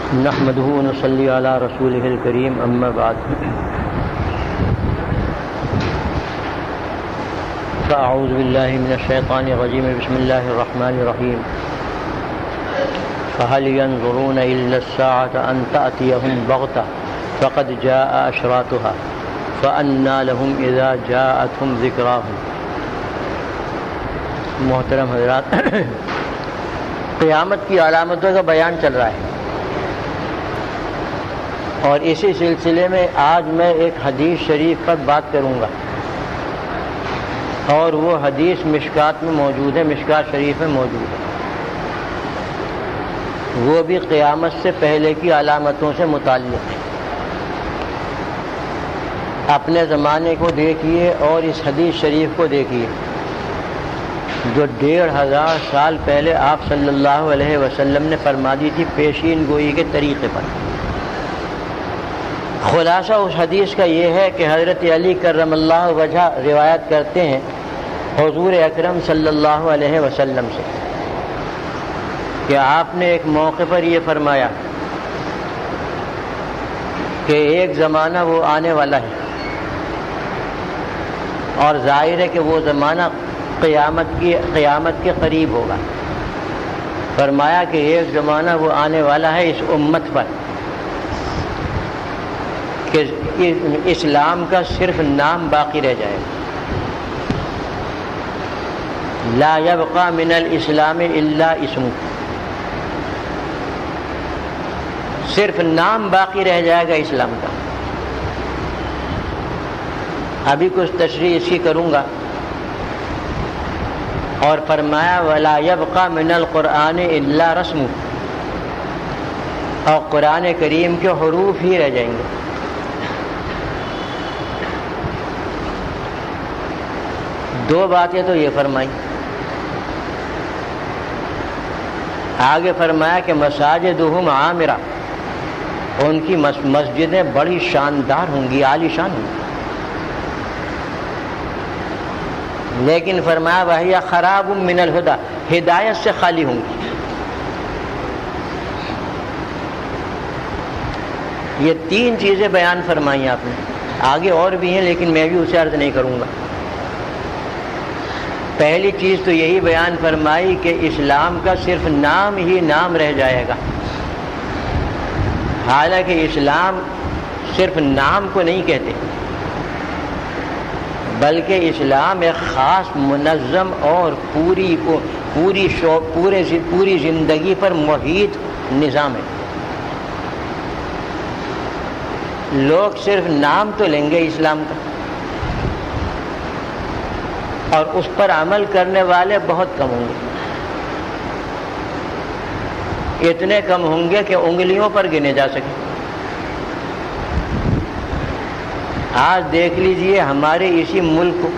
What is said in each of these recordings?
نحمده ونصلي على رسوله الكريم اما بعد فاعوذ بالله من الشيطان الرجيم بسم الله الرحمن الرحيم فهل ينظرون الا الساعة ان تأتيهم بغتة فقد جاء اشراطها فأنى لهم اذا جاءتهم ذکراهم۔ محترم حضرات، قیامت کی علامتوں کا بیان چل رہا ہے، اور اسی سلسلے میں آج میں ایک حدیث شریف پر بات کروں گا، اور وہ حدیث مشکات میں موجود ہے، مشکات شریف میں موجود ہے، وہ بھی قیامت سے پہلے کی علامتوں سے متعلق ہے۔ اپنے زمانے کو دیکھیے اور اس حدیث شریف کو دیکھیے جو 1500 سال پہلے آپ صلی اللہ علیہ وسلم نے فرما دی تھی پیشین گوئی کے طریقے پر۔ خلاصہ اس حدیث کا یہ ہے کہ حضرت علی کرم اللہ وجہ روایت کرتے ہیں حضور اکرم صلی اللہ علیہ وسلم سے کہ آپ نے ایک موقع پر یہ فرمایا کہ ایک زمانہ وہ آنے والا ہے، اور ظاہر ہے کہ وہ زمانہ قیامت کے قریب ہوگا۔ فرمایا کہ ایک زمانہ وہ آنے والا ہے اس امت پر کہ اسلام کا صرف نام باقی رہ جائے گا، لا یبقى من الاسلام الا اسم، صرف نام باقی رہ جائے گا اسلام کا۔ ابھی کچھ تشریح اس کی کروں گا، اور فرمایا ولا یبقى من القرآن الا رسم، اور قرآن کریم کے حروف ہی رہ جائیں گے۔ دو باتیں تو یہ فرمائی، آگے فرمایا کہ مساجدہم عامرہ، ان کی مسجدیں بڑی شاندار ہوں گی، عالی شان ہوں گی، لیکن فرمایا وہی خراب من الہدی، ہدایت سے خالی ہوں گی۔ یہ تین چیزیں بیان فرمائی آپ نے، آگے اور بھی ہیں لیکن میں بھی اسے عرض نہیں کروں گا۔ پہلی چیز تو یہی بیان فرمائی کہ اسلام کا صرف نام ہی نام رہ جائے گا، حالانکہ اسلام صرف نام کو نہیں کہتے، بلکہ اسلام ایک خاص منظم اور پوری زندگی پر محیط نظام ہے۔ لوگ صرف نام تو لیں گے اسلام کا، اور اس پر عمل کرنے والے بہت کم ہوں گے، اتنے کم ہوں گے کہ انگلیوں پر گنے جا سکیں۔ آج دیکھ لیجئے ہمارے اسی ملک کو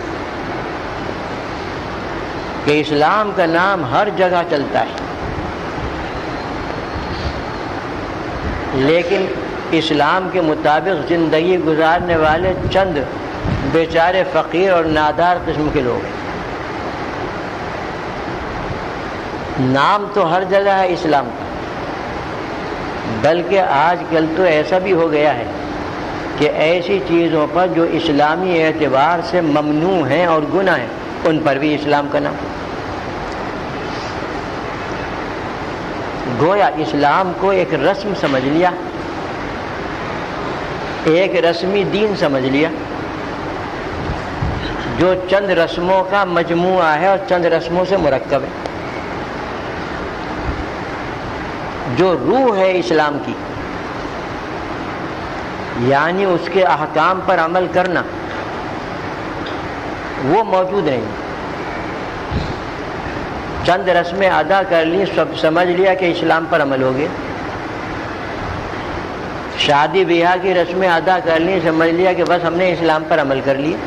کہ اسلام کا نام ہر جگہ چلتا ہے، لیکن اسلام کے مطابق زندگی گزارنے والے چند بیچارے فقیر اور نادار قسم کے لوگ ہیں۔ نام تو ہر جگہ ہے اسلام کا، بلکہ آج کل تو ایسا بھی ہو گیا ہے کہ ایسی چیزوں پر جو اسلامی اعتبار سے ممنوع ہیں اور گناہ ہیں ان پر بھی اسلام کا نام، گویا اسلام کو ایک رسم سمجھ لیا، ایک رسمی دین سمجھ لیا جو چند رسموں کا مجموعہ ہے اور چند رسموں سے مرکب ہے۔ جو روح ہے اسلام کی، یعنی اس کے احکام پر عمل کرنا، وہ موجود نہیں۔ چند رسمیں ادا کر لی، سب سمجھ لیا کہ اسلام پر عمل ہو گیا۔ شادی بیاہ کی رسمیں ادا کر لی، سمجھ لیا کہ بس ہم نے اسلام پر عمل کر لیا۔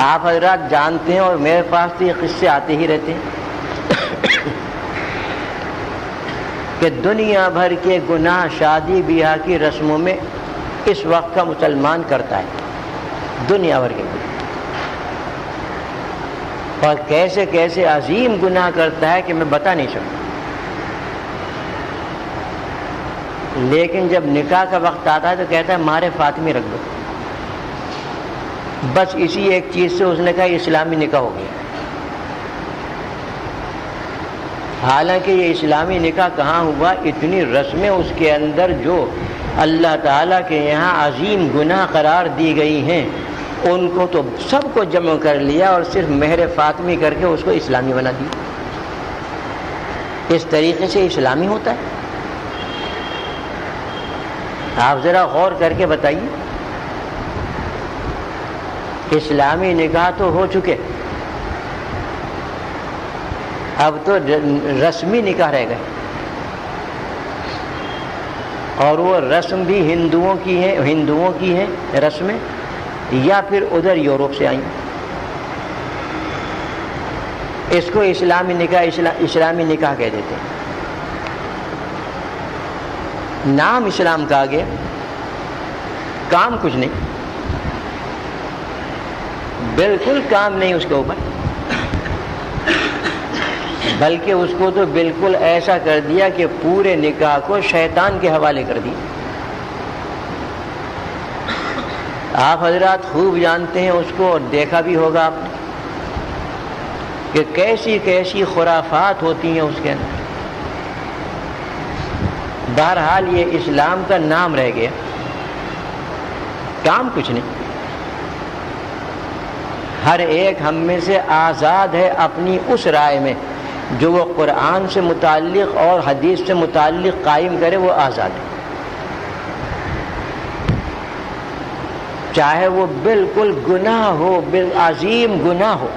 آپ حضرات جانتے ہیں اور میرے پاس تو یہ قصے آتے ہی رہتے ہیں کہ دنیا بھر کے گناہ شادی بیاہ کی رسموں میں اس وقت کا مسلمان کرتا ہے، دنیا بھر کے گناہ، اور کیسے کیسے عظیم گناہ کرتا ہے کہ میں بتا نہیں سکتا۔ لیکن جب نکاح کا وقت آتا ہے تو کہتا ہے مہر فاطمی رکھ دو. بس اسی ایک چیز سے اس نے کہا اسلامی نکاح ہو گیا. حالانکہ یہ اسلامی نکاح کہاں ہوا؟ اتنی رسمیں اس کے اندر جو اللہ تعالیٰ کے یہاں عظیم گناہ قرار دی گئی ہیں ان کو تو سب کو جمع کر لیا اور صرف مہر فاطمی کر کے اس کو اسلامی بنا دیا. اس طریقے سے اسلامی ہوتا ہے؟ آپ ذرا غور کر کے بتائیے. اسلامی نکاح تو ہو چکے، اب تو رسمی نکاح رہ گئے، اور وہ رسم بھی ہندوؤں کی ہے رسمیں، یا پھر ادھر یورپ سے آئیں. اس کو اسلامی نکاح کہہ دیتے ہیں. نام اسلام کا آگے، کام کچھ نہیں، بالکل کام نہیں اس کے اوپر، بلکہ اس کو تو بالکل ایسا کر دیا کہ پورے نکاح کو شیطان کے حوالے کر دیا. آپ حضرات خوب جانتے ہیں اس کو، اور دیکھا بھی ہوگا آپ نے کہ کیسی کیسی خرافات ہوتی ہیں اس کے اندر. بہرحال یہ اسلام کا نام رہ گیا، کام کچھ نہیں. ہر ایک ہم میں سے آزاد ہے اپنی اس رائے میں جو وہ قرآن سے متعلق اور حدیث سے متعلق قائم کرے، وہ آزاد ہے، چاہے وہ بالکل گناہ ہو، عظیم گناہ ہو.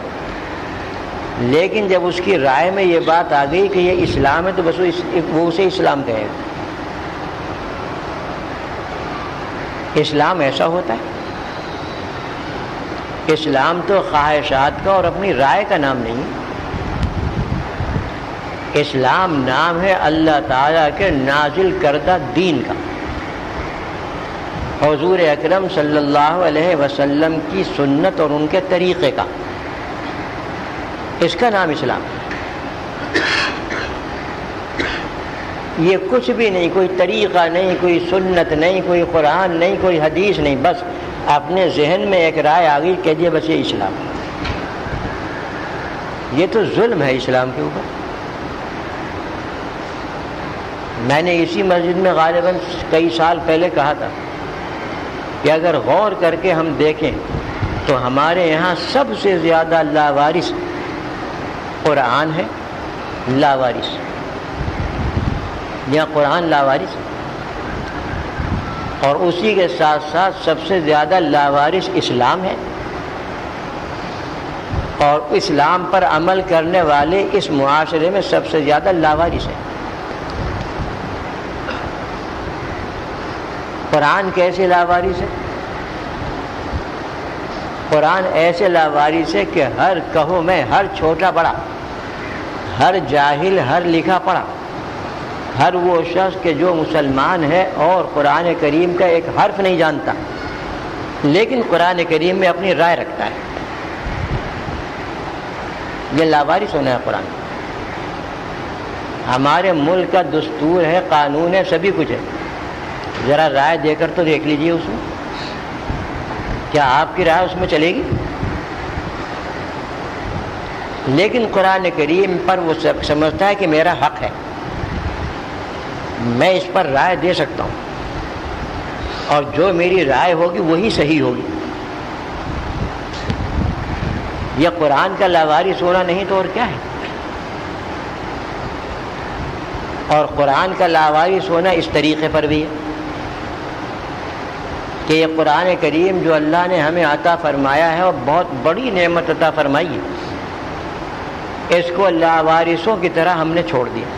لیکن جب اس کی رائے میں یہ بات آ گئی کہ یہ اسلام ہے تو بس وہ اسے اسلام کہے گا. اسلام ایسا ہوتا ہے. اسلام تو خواہشات کا اور اپنی رائے کا نام نہیں. اسلام نام ہے اللہ تعالیٰ کے نازل کردہ دین کا، حضور اکرم صلی اللہ علیہ وسلم کی سنت اور ان کے طریقے کا. اس کا نام اسلام. یہ کچھ بھی نہیں، کوئی طریقہ نہیں، کوئی سنت نہیں، کوئی قرآن نہیں، کوئی حدیث نہیں، بس اپنے ذہن میں ایک رائے آ گئی کہ یہ بس یہ اسلام. یہ تو ظلم ہے اسلام کے اوپر. میں نے اسی مسجد میں غالباً کئی سال پہلے کہا تھا کہ اگر غور کر کے ہم دیکھیں تو ہمارے یہاں سب سے زیادہ لاوارث قرآن ہے. لاوارث یا قرآن لاوارث، اور اسی کے ساتھ ساتھ سب سے زیادہ لاوارث اسلام ہے. اور اسلام پر عمل کرنے والے اس معاشرے میں سب سے زیادہ لاوارث ہیں. قرآن کیسے لاوارث ہے؟ قرآن ایسے لاوارث ہے کہ ہر کہو میں، ہر چھوٹا بڑا، ہر جاہل، ہر لکھا پڑھا، ہر وہ شخص کہ جو مسلمان ہے اور قرآن کریم کا ایک حرف نہیں جانتا لیکن قرآن کریم میں اپنی رائے رکھتا ہے، یہ لاوارث ہونا ہے. قرآن ہمارے ملک کا دستور ہے، قانون ہے، سبھی کچھ ہے. ذرا رائے دے کر تو دیکھ لیجئے اس میں، کیا آپ کی رائے اس میں چلے گی؟ لیکن قرآن کریم پر وہ سمجھتا ہے کہ میرا حق ہے، میں اس پر رائے دے سکتا ہوں، اور جو میری رائے ہوگی وہی صحیح ہوگی. یہ قرآن کا لاوارث ہونا نہیں تو اور کیا ہے؟ اور قرآن کا لاوارث ہونا اس طریقے پر بھی ہے کہ یہ قرآن کریم جو اللہ نے ہمیں عطا فرمایا ہے اور بہت بڑی نعمت عطا فرمائی ہے، اس کو لاوارثوں کی طرح ہم نے چھوڑ دیا.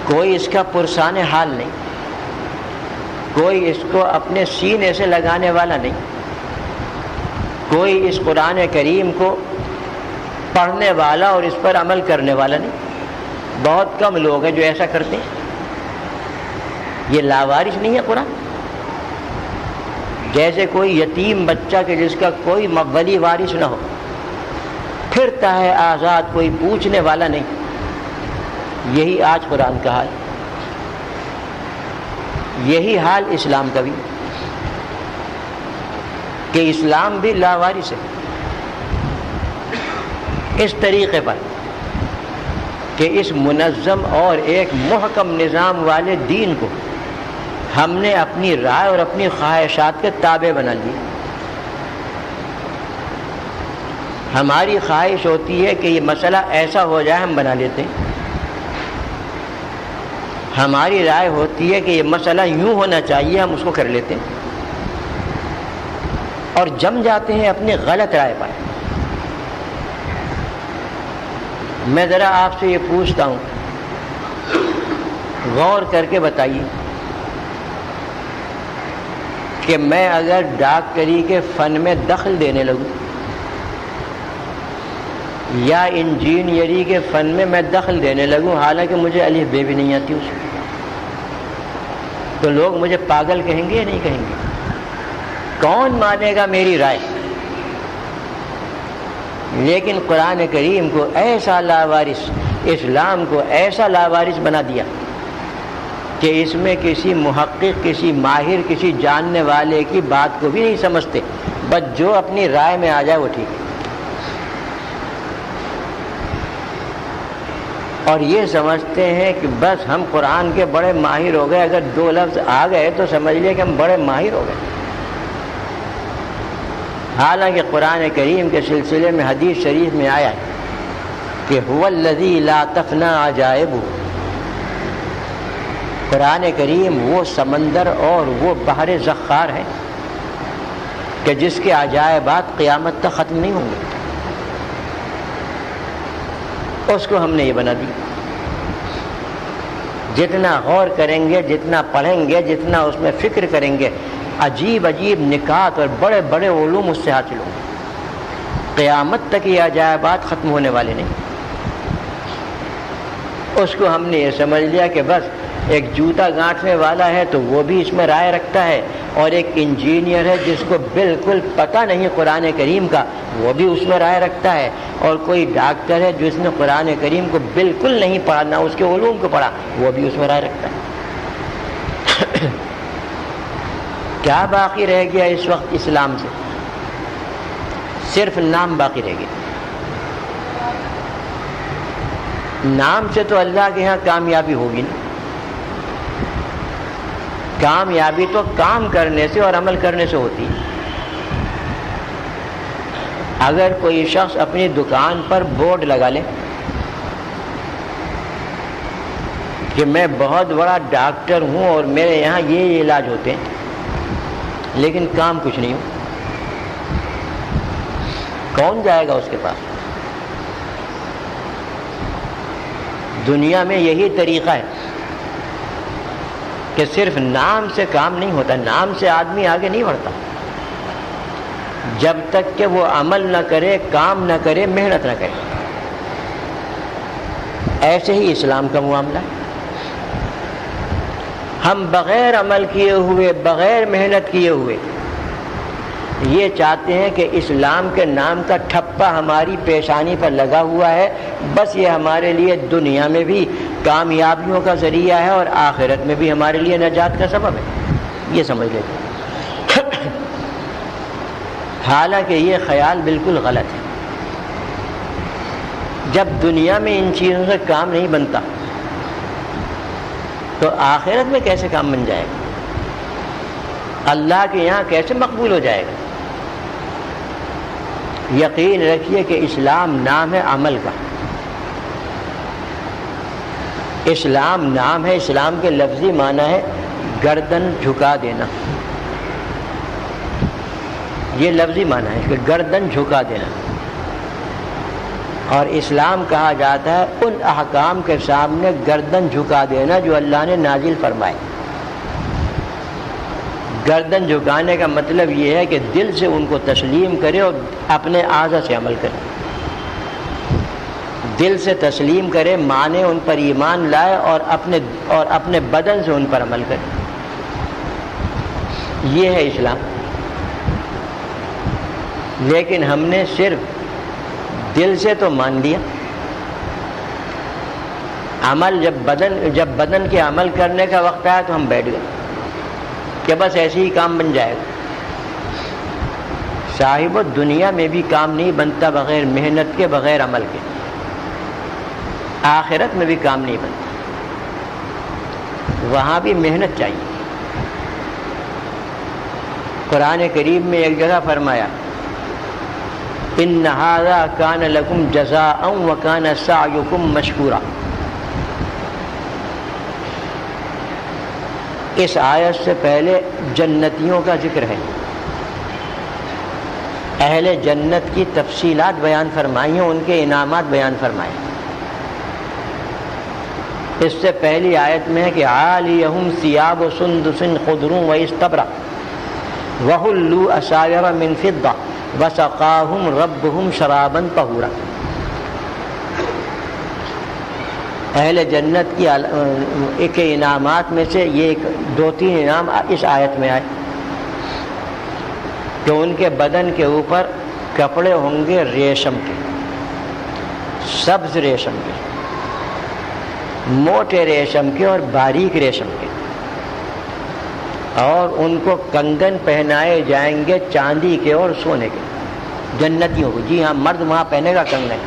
کوئی اس کا پرسان حال نہیں، کوئی اس کو اپنے سینے سے لگانے والا نہیں، کوئی اس قرآن کریم کو پڑھنے والا اور اس پر عمل کرنے والا نہیں. بہت کم لوگ ہیں جو ایسا کرتے ہیں. یہ لاوارث نہیں ہے قرآن. جیسے کوئی یتیم بچہ کہ جس کا کوئی ولی وارث نہ ہو، پھرتا ہے آزاد، کوئی پوچھنے والا نہیں. یہی آج قرآن کا حال. یہی حال اسلام کا بھی، کہ اسلام بھی لاوارث ہے اس طریقے پر کہ اس منظم اور ایک محکم نظام والے دین کو ہم نے اپنی رائے اور اپنی خواہشات کے تابع بنا لیا۔ ہماری خواہش ہوتی ہے کہ یہ مسئلہ ایسا ہو جائے، ہم بنا لیتے ہیں۔ ہماری رائے ہوتی ہے کہ یہ مسئلہ یوں ہونا چاہیے، ہم اس کو کر لیتے ہیں اور جم جاتے ہیں اپنی غلط رائے پر۔ میں ذرا آپ سے یہ پوچھتا ہوں، غور کر کے بتائیے کہ میں اگر ڈاکٹری کے فن میں دخل دینے لگوں یا انجینئری کے فن میں دخل دینے لگوں، حالانکہ مجھے الف بے بھی نہیں آتی اس میں، تو لوگ مجھے پاگل کہیں گے یا نہیں کہیں گے؟ کون مانے گا میری رائے؟ لیکن قرآن کریم کو ایسا لاوارث، اسلام کو ایسا لاوارث بنا دیا کہ اس میں کسی محقق، کسی ماہر، کسی جاننے والے کی بات کو بھی نہیں سمجھتے، بس جو اپنی رائے میں آ جائے وہ ٹھیک ہے۔ اور یہ سمجھتے ہیں کہ بس ہم قرآن کے بڑے ماہر ہو گئے، اگر دو لفظ آ گئے تو سمجھ لیے کہ ہم بڑے ماہر ہو گئے۔ حالانکہ قرآن کریم کے سلسلے میں حدیث شریف میں آیا ہے کہ هو الذی لا تفنی عجائبہ، قرآن کریم وہ سمندر اور وہ بحر زخار ہے کہ جس کے عجائبات قیامت تک ختم نہیں ہوں گے۔ اس کو ہم نے یہ بنا دی۔ جتنا غور کریں گے، جتنا پڑھیں گے، جتنا اس میں فکر کریں گے، عجیب عجیب نکات اور بڑے بڑے علوم اس سے حاصل ہوں گے۔ قیامت تک یہ عجائبات ختم ہونے والے نہیں۔ اس کو ہم نے یہ سمجھ لیا کہ بس ایک جوتا گانٹھنے والا ہے تو وہ بھی اس میں رائے رکھتا ہے، اور ایک انجینئر ہے جس کو بالکل پتہ نہیں قرآن کریم کا، وہ بھی اس میں رائے رکھتا ہے، اور کوئی ڈاکٹر ہے جس نے قرآن کریم کو بالکل نہیں پڑھا، نہ اس کے علوم کو پڑھا، وہ بھی اس میں رائے رکھتا ہے۔ کیا باقی رہ گیا اس وقت اسلام سے؟ صرف نام باقی رہ گیا۔ نام سے تو اللہ کے ہاں کامیابی ہوگی نا۔ کامیابی تو کام کرنے سے اور عمل کرنے سے ہوتی ہے۔ اگر کوئی شخص اپنی دکان پر بورڈ لگا لے کہ میں بہت بڑا ڈاکٹر ہوں اور میرے یہاں یہ علاج ہوتے ہیں، لیکن کام کچھ نہیں ہو، کون جائے گا اس کے پاس؟ دنیا میں یہی طریقہ ہے کہ صرف نام سے کام نہیں ہوتا، نام سے آدمی آگے نہیں بڑھتا جب تک کہ وہ عمل نہ کرے، کام نہ کرے، محنت نہ کرے۔ ایسے ہی اسلام کا معاملہ ہے۔ ہم بغیر عمل کیے ہوئے، بغیر محنت کیے ہوئے یہ چاہتے ہیں کہ اسلام کے نام کا ٹھپا ہماری پیشانی پر لگا ہوا ہے، بس یہ ہمارے لیے دنیا میں بھی کامیابیوں کا ذریعہ ہے اور آخرت میں بھی ہمارے لیے نجات کا سبب ہے، یہ سمجھ لیتے ہیں۔ حالانکہ یہ خیال بالکل غلط ہے۔ جب دنیا میں ان چیزوں سے کام نہیں بنتا تو آخرت میں کیسے کام بن جائے گا؟ اللہ کے یہاں کیسے مقبول ہو جائے گا؟ یقین رکھیے کہ اسلام نام ہے عمل کا، اسلام نام ہے، اسلام کے لفظی معنی ہے گردن جھکا دینا، یہ لفظی معنی ہے کہ گردن جھکا دینا۔ اور اسلام کہا جاتا ہے ان احکام کے سامنے گردن جھکا دینا جو اللہ نے نازل فرمائے۔ گردن جھکانے کا مطلب یہ ہے کہ دل سے ان کو تسلیم کرے اور اپنے اعضاء سے عمل کرے، دل سے تسلیم کرے، مانے، ان پر ایمان لائے اور اپنے بدن سے ان پر عمل کرے۔ یہ ہے اسلام۔ لیکن ہم نے صرف دل سے تو مان لیا، عمل جب بدن کے عمل کرنے کا وقت آیا تو ہم بیٹھ گئے، کہ بس ایسے ہی کام بن جائے گا۔ صاحب دنیا میں بھی کام نہیں بنتا بغیر محنت کے، بغیر عمل کے، آخرت میں بھی کام نہیں بنتا، وہاں بھی محنت چاہیے۔ قرآن کریم میں ایک جگہ فرمایا ان ھذا کان لکم جزاء وکان سعیکم مشکورا۔ اس آیت سے پہلے جنتیوں کا ذکر ہے، اہل جنت کی تفصیلات بیان فرمائی ہیں، ان کے انعامات بیان فرمائے۔ اس سے پہلی آیت میں ہے کہ عالیہم ثیاب سندس خضر واستبرق وحلوا اساور من فضہ وسقاہم ربہم شرابا طہورا۔ اہل جنت کی ایک انعامات میں سے یہ دو تین انعام اس آیت میں آئے کہ ان کے بدن کے اوپر کپڑے ہوں گے ریشم کے، سبز ریشم کے، موٹے ریشم کے اور باریک ریشم کے، اور ان کو کنگن پہنائے جائیں گے چاندی کے اور سونے کے، جنتیوں کو۔ جی ہاں، مرد وہاں پہنے گا کنگن،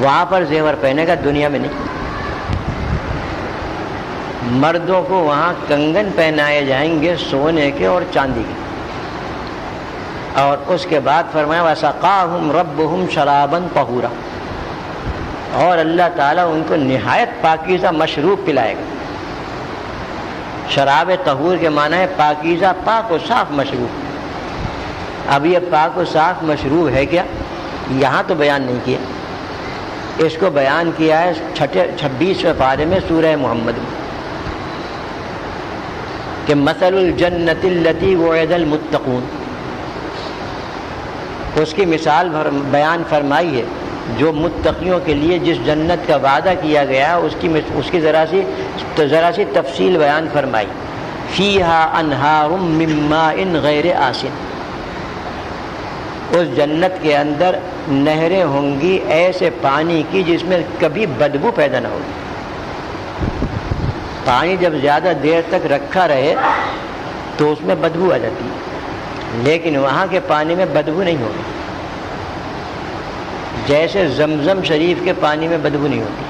وہاں پر زیور پہنے گا، دنیا میں نہیں۔ مردوں کو وہاں کنگن پہنائے جائیں گے سونے کے اور چاندی کے، اور اس کے بعد فرمایا وَسَقَاهُمْ رَبُّهُمْ شَرَابًا طَهُورًا، اور اللہ تعالیٰ ان کو نہایت پاکیزہ مشروب پلائے گا۔ شراب طہور کے معنی ہے پاکیزہ، پاک و صاف مشروب۔ اب یہ پاک و صاف مشروب ہے کیا؟ یہاں تو بیان نہیں کیا، اس کو بیان کیا ہے 26ویں پارے میں سورہ محمد میں کہ مثل الجنت التی وعد المتقون، اس کی مثال بیان فرمائی ہے جو متقیوں کے لیے جس جنت کا وعدہ کیا گیا اس کی ذرا سی تفصیل بیان فرمائی۔ فیہا انہار من ماء غیر آسن، اس جنت کے اندر نہریں ہوں گی ایسے پانی کی جس میں کبھی بدبو پیدا نہ ہوگی۔ پانی جب زیادہ دیر تک رکھا رہے تو اس میں بدبو آ جاتی ہے، لیکن وہاں کے پانی میں بدبو نہیں ہوگی، جیسے زمزم شریف کے پانی میں بدبو نہیں ہوتی۔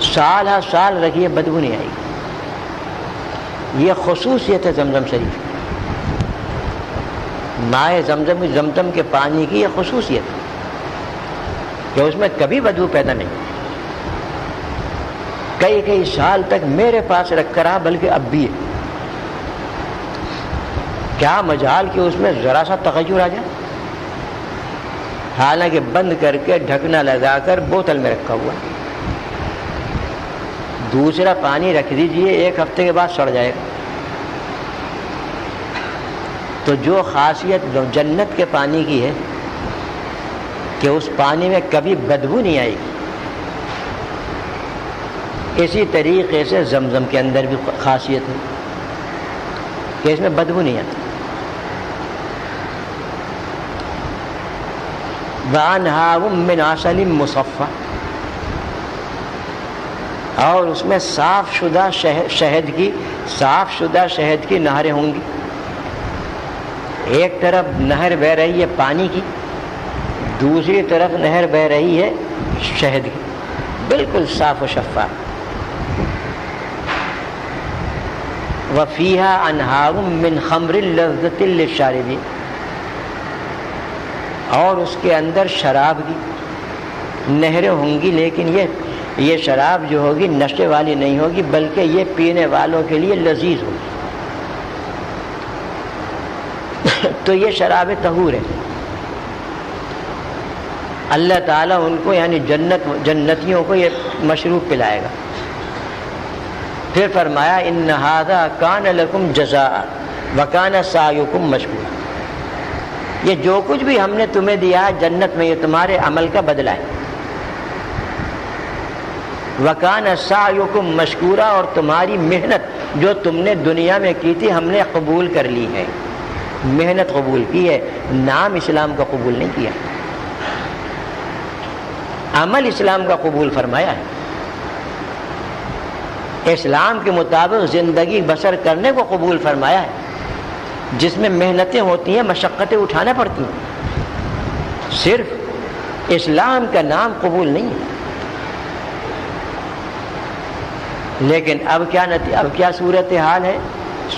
سال ہر سال رکھیے بدبو نہیں آئے گی، یہ خصوصیت ہے زمزم شریف کی، مائے زمزم کے پانی کی یہ خصوصیت ہے کہ اس میں کبھی بدبو پیدا نہیں ہوتی۔ کئی سال تک میرے پاس رکھا رہا، بلکہ اب بھی ہے، کیا مجال کہ اس میں ذرا سا تغیر آ جائے، حالانکہ بند کر کے ڈھکنا لگا کر بوتل میں رکھا ہوا۔ دوسرا پانی رکھ دیجئے، 1 ہفتے کے بعد سڑ جائے گا۔ تو جو خاصیت جنت کے پانی کی ہے کہ اس پانی میں کبھی بدبو نہیں آئے گی، اسی طریقے سے زمزم کے اندر بھی خاصیت ہے کہ اس میں بدبو نہیں آتی۔ وَأَنْهَارٌ مِّنْ عَسَلٍ مُّصَفًّى، اور اس میں صاف شدہ شہد کی نہریں ہوں گی۔ ایک طرف نہر بہہ رہی ہے پانی کی، دوسری طرف نہر بہہ رہی ہے شہد کی، بالکل صاف و شفاف۔ وَفِيهَا أَنْهَارٌ مِّنْ خَمْرٍ لَذَّةٍ لِّلشَّارِبِينَ، اور اس کے اندر شراب کی نہریں ہوں گی، لیکن یہ شراب جو ہوگی نشے والی نہیں ہوگی، بلکہ یہ پینے والوں کے لیے لذیذ ہوگی۔ تو یہ شراب طہور ہے۔ اللہ تعالیٰ ان کو یعنی جنتیوں کو یہ مشروب پلائے گا۔ پھر فرمایا ان ھذا کان لکم جزاء وکان سعیکم مشکورا، یہ جو کچھ بھی ہم نے تمہیں دیا جنت میں، یہ تمہارے عمل کا بدلہ ہے۔ وکان سعیکم مشکورا، اور تمہاری محنت جو تم نے دنیا میں کی تھی ہم نے قبول کر لی ہے، محنت قبول کی ہے، نام اسلام کا قبول نہیں کیا، عمل اسلام کا قبول فرمایا ہے۔ اسلام کے مطابق زندگی بسر کرنے کو قبول فرمایا ہے، جس میں محنتیں ہوتی ہیں، مشقتیں اٹھانا پڑتی ہیں. صرف اسلام کا نام قبول نہیں ہے. لیکن اب کیا صورتحال ہے؟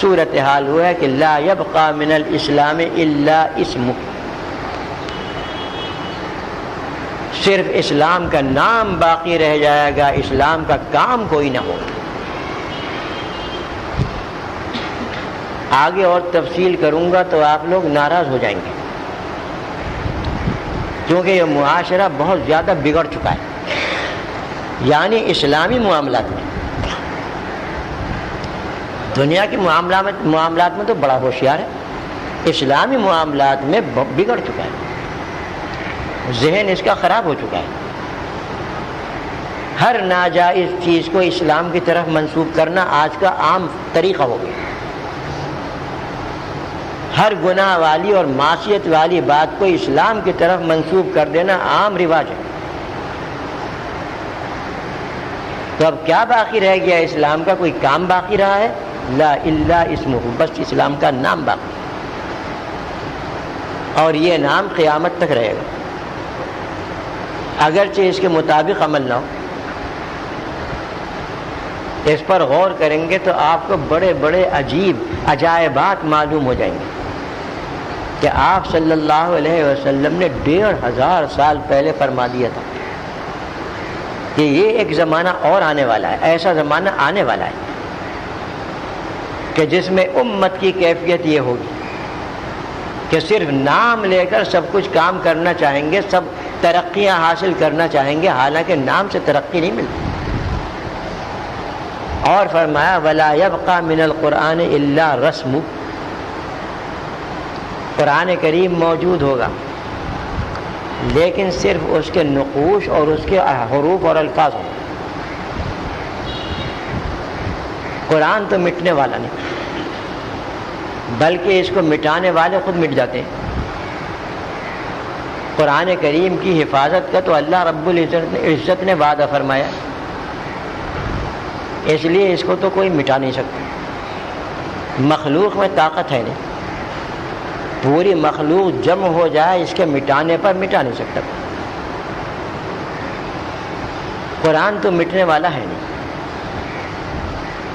صورتحال وہ ہے کہ لا یبقى من الاسلام الا اسمہ، صرف اسلام کا نام باقی رہ جائے گا، اسلام کا کام کوئی نہ ہو. آگے اور تفصیل کروں گا تو آپ لوگ ناراض ہو جائیں گے، کیونکہ یہ معاشرہ بہت زیادہ بگڑ چکا ہے. یعنی اسلامی معاملات میں، دنیا کے معاملات میں تو بڑا ہوشیار ہے، اسلامی معاملات میں بگڑ چکا ہے، ذہن اس کا خراب ہو چکا ہے. ہر ناجائز چیز کو اسلام کی طرف منسوب کرنا آج کا عام طریقہ ہو گیا. ہر گناہ والی اور معصیت والی بات کو اسلام کی طرف منسوب کر دینا عام رواج ہے. تو اب کیا باقی رہ گیا؟ اسلام کا کوئی کام باقی رہا ہے؟ لا الا اسمہ، بس اسلام کا نام باقی، اور یہ نام قیامت تک رہے گا. اگرچہ اس کے مطابق عمل نہ ہو. اس پر غور کریں گے تو آپ کو بڑے بڑے عجائبات معلوم ہو جائیں گے کہ آپ صلی اللہ علیہ وسلم نے 1500 سال پہلے فرما دیا تھا کہ یہ ایک زمانہ اور آنے والا ہے، ایسا زمانہ آنے والا ہے کہ جس میں امت کی کیفیت یہ ہوگی کہ صرف نام لے کر سب کچھ کام کرنا چاہیں گے، سب ترقیاں حاصل کرنا چاہیں گے، حالانکہ نام سے ترقی نہیں ملتی. اور فرمایا وَلَا يَبْقَى مِنَ الْقُرْآنِ إِلَّا رَسْمُ، قرآن کریم موجود ہوگا لیکن صرف اس کے نقوش اور اس کے حروف اور الفاظ ہوں. قرآن تو مٹنے والا نہیں، بلکہ اس کو مٹانے والے خود مٹ جاتے ہیں. قرآن کریم کی حفاظت کا تو اللہ رب العزت نے وعدہ فرمایا، اس لیے اس کو تو کوئی مٹا نہیں سکتا. مخلوق میں طاقت ہے نہیں، پوری مخلوق جمع ہو جائے اس کے مٹانے پر مٹا نہیں سکتا. قرآن تو مٹنے والا ہے نہیں،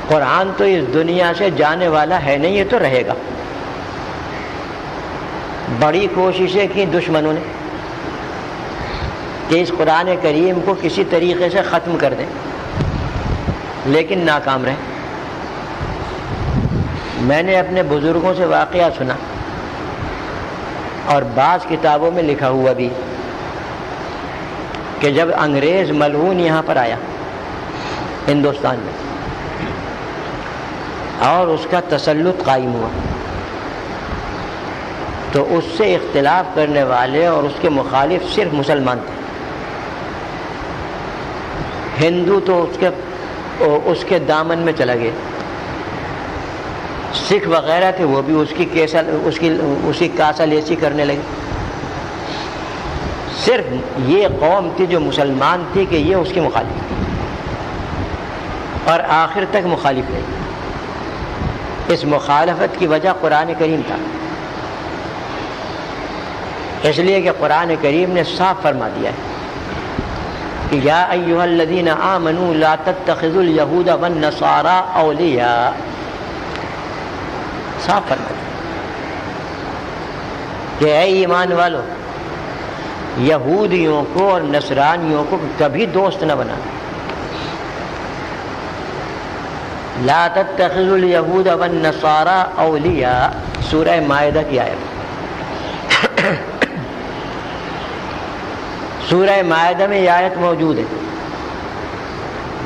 قرآن تو اس دنیا سے جانے والا ہے نہیں، یہ تو رہے گا. بڑی کوششیں کی دشمنوں نے کہ اس قرآن کریم کو کسی طریقے سے ختم کر دیں، لیکن ناکام رہے. میں نے اپنے بزرگوں سے واقعہ سنا اور بعض کتابوں میں لکھا ہوا بھی کہ جب انگریز ملعون یہاں پر آیا ہندوستان میں اور اس کا تسلط قائم ہوا تو اس سے اختلاف کرنے والے اور اس کے مخالف صرف مسلمان تھے. ہندو تو اس کے دامن میں چلا گیا، سکھ وغیرہ تھے وہ بھی اسی کاسا لیسی کرنے لگے. صرف یہ قوم تھی جو مسلمان تھی کہ یہ اس کی مخالف تھی اور آخر تک مخالف رہی. اس مخالفت کی وجہ قرآن کریم تھا، اس لیے کہ قرآن کریم نے صاف فرما دیا ہے کہ یا ایھا الذین آمنوا لا تتخذوا اليہود والنصارى اولیاء. صاف فرما دیا کہ اے ایمان والو، یہودیوں کو اور نصرانیوں کو کبھی دوست نہ بنانا. لا تتخذوا اليہود والنصارى اولیاء، سورہ مائدہ کی آیت. سورہ مائدہ میں یہ آیت موجود ہے،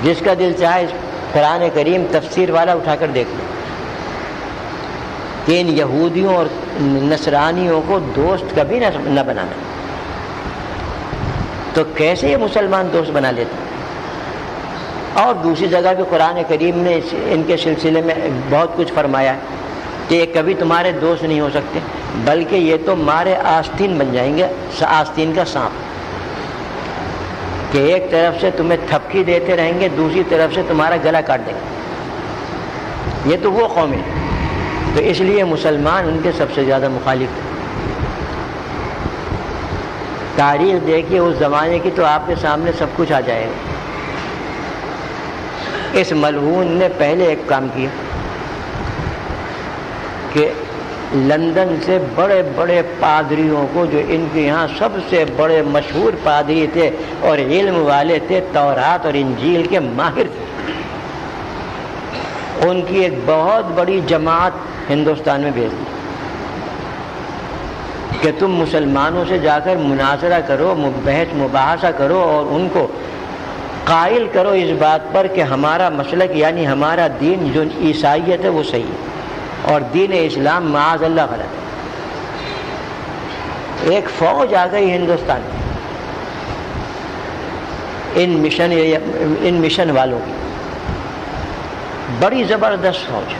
جس کا دل چاہے قرآن کریم تفسیر والا اٹھا کر دیکھ لیں کہ ان یہودیوں اور نصرانیوں کو دوست کبھی نہ بنانا. تو کیسے یہ مسلمان دوست بنا لیتے؟ اور دوسری جگہ بھی قرآن کریم نے ان کے سلسلے میں بہت کچھ فرمایا ہے کہ یہ کبھی تمہارے دوست نہیں ہو سکتے، بلکہ یہ تو مارے آستین بن جائیں گے، آستین کا سانپ. کہ ایک طرف سے تمہیں تھپکی دیتے رہیں گے، دوسری طرف سے تمہارا گلا کاٹ دیں گے۔ یہ تو وہ قوم ہے، تو اس لیے مسلمان ان کے سب سے زیادہ مخالف تھے۔ تاریخ دیکھیے اس زمانے کی تو آپ کے سامنے سب کچھ آ جائے گا۔ اس ملعون نے پہلے ایک کام کیا کہ لندن سے بڑے بڑے پادریوں کو، جو ان کے یہاں سب سے بڑے مشہور پادری تھے اور علم والے تھے، تورات اور انجیل کے ماہر تھے، ان کی ایک بہت بڑی جماعت ہندوستان میں بھیج دی کہ تم مسلمانوں سے جا کر مناظرہ کرو، بحث مباحثہ کرو اور ان کو قائل کرو اس بات پر کہ ہمارا مسلک یعنی ہمارا دین جو عیسائیت ہے وہ صحیح ہے اور دین اسلام معاذ اللہ غلط ہے۔ ایک فوج آ گئی ہندوستان ان مشن والوں کی، بڑی زبردست فوج۔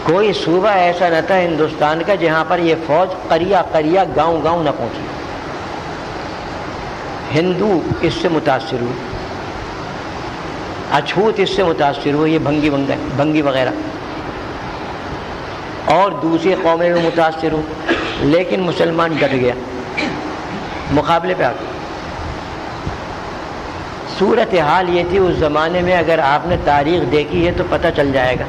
کوئی صوبہ ایسا نہ تھا ہندوستان کا جہاں پر یہ فوج قریہ قریہ گاؤں گاؤں نہ پہنچی۔ ہندو اس سے متاثر ہوئے، اچھوت اس سے متاثر ہوئے، یہ بھنگی وغیرہ، اور دوسری قومیں بھی متاثر ہوئے، لیکن مسلمان ڈٹ گیا، مقابلے پہ آ گیا۔ صورتحال یہ تھی اس زمانے میں، اگر آپ نے تاریخ دیکھی ہے تو پتہ چل جائے گا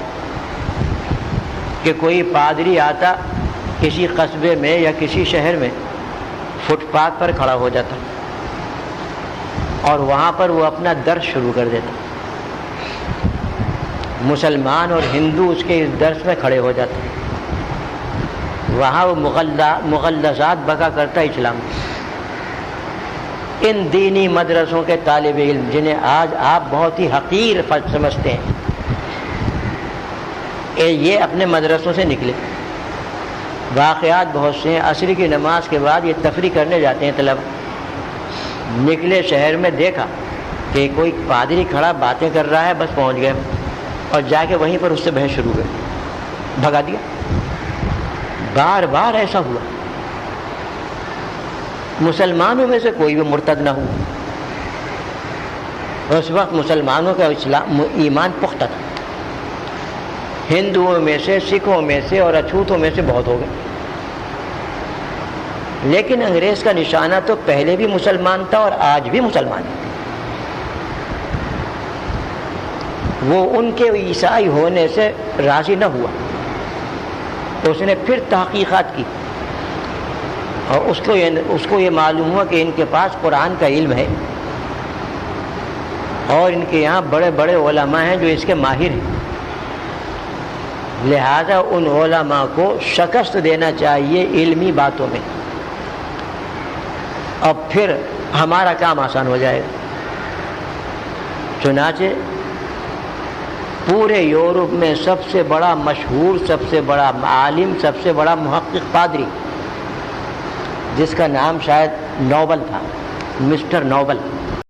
کہ کوئی پادری آتا کسی قصبے میں یا کسی شہر میں، فٹ پاتھ پر کھڑا ہو جاتا اور وہاں پر وہ اپنا درس شروع کر دیتا۔ مسلمان اور ہندو اس کے اس درس میں کھڑے ہو جاتے، وہاں وہ مغلظات بکا کرتا اسلام۔ ان دینی مدرسوں کے طالب علم جنہیں آج آپ بہت ہی حقیر سمجھتے ہیں، یہ اپنے مدرسوں سے نکلے۔ واقعات بہت سے ہیں، عصر کی نماز کے بعد یہ تفریح کرنے جاتے ہیں طلبہ، نکلے شہر میں، دیکھا کہ کوئی پادری کھڑا باتیں کر رہا ہے، بس پہنچ گئے اور جا کے وہیں پر اس سے بحث شروع کر بھگا دیا۔ بار بار ایسا ہوا، مسلمانوں میں سے کوئی بھی مرتد نہ ہوا۔ اس وقت مسلمانوں کا ایمان پختہ تھا، ہندوؤں میں سے، سکھوں میں سے اور اچھوتوں میں سے بہت ہو گئے۔ لیکن انگریز کا نشانہ تو پہلے بھی مسلمان تھا اور آج بھی مسلمان ہے۔ وہ ان کے عیسائی ہونے سے راضی نہ ہوا، اس نے پھر تحقیقات کی اور اس کو یہ معلوم ہوا کہ ان کے پاس قرآن کا علم ہے اور ان کے یہاں بڑے بڑے علماء ہیں جو اس کے ماہر ہیں، لہذا ان علماء کو شکست دینا چاہیے علمی باتوں میں، اب پھر ہمارا کام آسان ہو جائے گا۔ چنانچہ پورے یورپ میں سب سے بڑا مشہور، سب سے بڑا عالم، سب سے بڑا محقق پادری، جس کا نام شاید نوبل تھا، مسٹر نوبل،